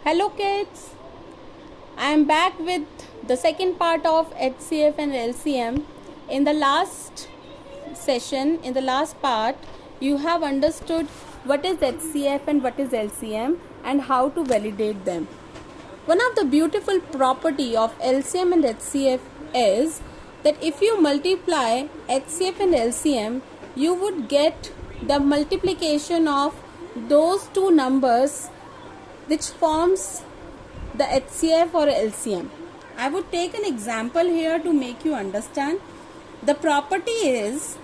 Hello kids, I am back with the second part of HCF and LCM. In the last session, in the last part, you have understood what is HCF and what is LCM and how to validate them. One of the beautiful property of LCM and HCF is that if you multiply HCF and LCM, you would get the multiplication of those two numbers which forms the HCF or LCM. I would take an example here to make you understand. The property is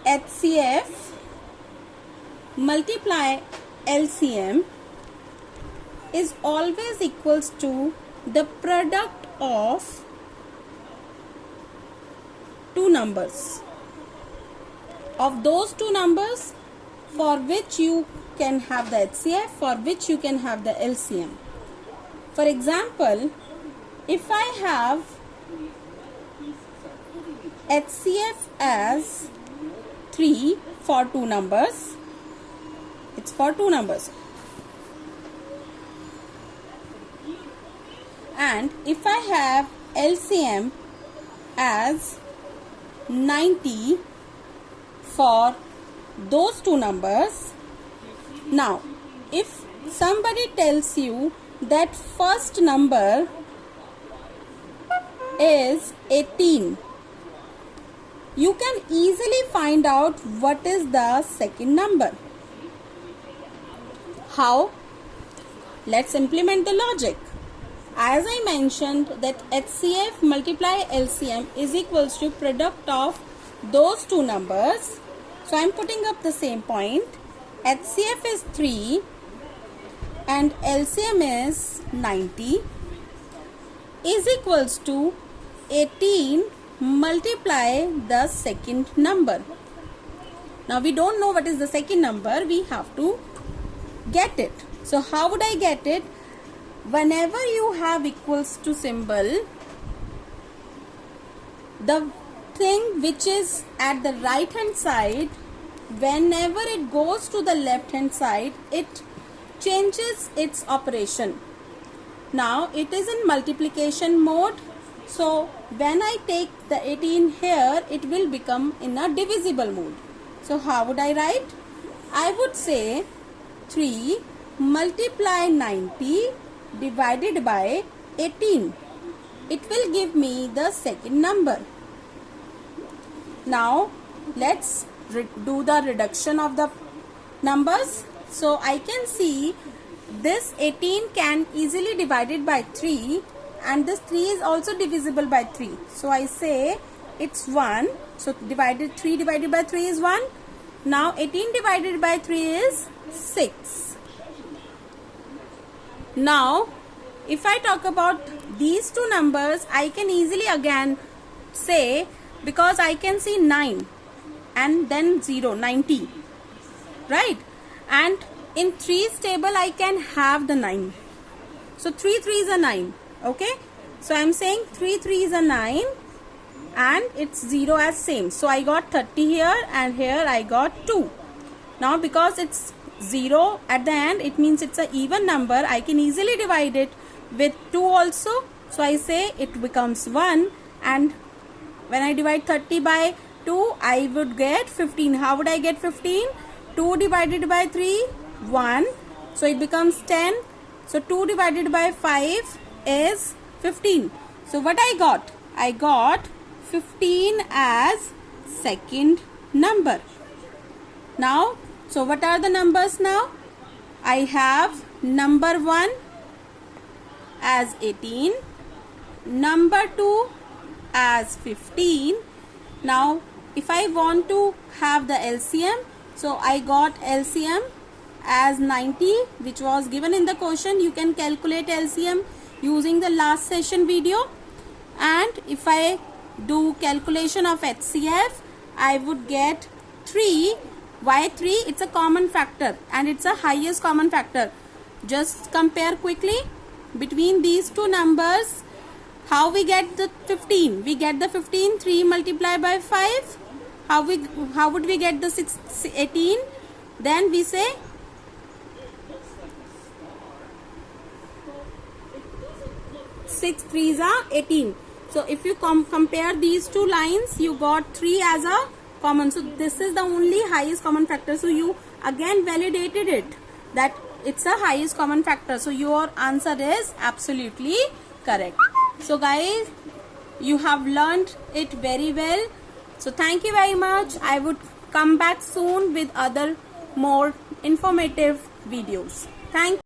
HCF multiply LCM is always equals to the product of two numbers. Of those two numbers for which you can have the HCF, for which you can have the LCM. For example, if I have HCF as 3 for two numbers, it's for two numbers. And if I have LCM as 90 for those two numbers. Now, if somebody tells you that first number is 18, you can easily find out what is the second number. How? Let's implement the logic. As I mentioned that HCF multiply LCM is equals to product of those two numbers. So I am putting up the same point. HCF is 3 and LCM is 90 is equals to 18 multiply the second number. Now we don't know what is the second number. We have to get it. So how would I get it? Whenever you have equals to symbol, the thing which is at the right hand side, whenever it goes to the left hand side, it changes its operation. Now it is in multiplication mode, so when I take the 18 here, it will become in a divisible mode. So how would I write? I would say 3 multiply 90 divided by 18. It will give me the second number. Now let's do the reduction of the numbers. So I can see this 18 can easily divided by 3 and this 3 is also divisible by 3. So I say it's 1. So 3 divided by 3 is 1. Now 18 divided by 3 is 6. Now if I talk about these two numbers, I can easily again say, because I can see 9 and then 0, 90, right? And in 3's table I can have the 9. So 3 3's are 9, okay? So I am saying 3 3's are 9 and it's 0 as same. So I got 30 here and here I got 2. Now because it's 0 at the end, it means it's an even number. I can easily divide it with 2 also. So I say it becomes 1, and when I divide 30 by 2, I would get 15. How would I get 15? 2 divided by 3, 1. So it becomes 10. So 2 divided by 5 is 15. So what I got? I got 15 as second number. Now, so what are the numbers now? I have number 1 as 18, number 2 as 15. Now if I want to have the LCM, so I got LCM as 90, which was given in the question. You can calculate LCM using the last session video. And if I do calculation of HCF, I would get 3. Why 3? It's a common factor and it's a highest common factor. Just compare quickly between these two numbers. How we get the 15? We get the 15, 3 multiplied by 5. How would we get the 18? Then we say 6 3s are 18. So if you compare these two lines, you got 3 as a common. So this is the only highest common factor. So you again validated it that it's a highest common factor. So your answer is absolutely correct. So guys, you have learned it very well. So thank you very much. I would come back soon with other more informative videos. Thank you.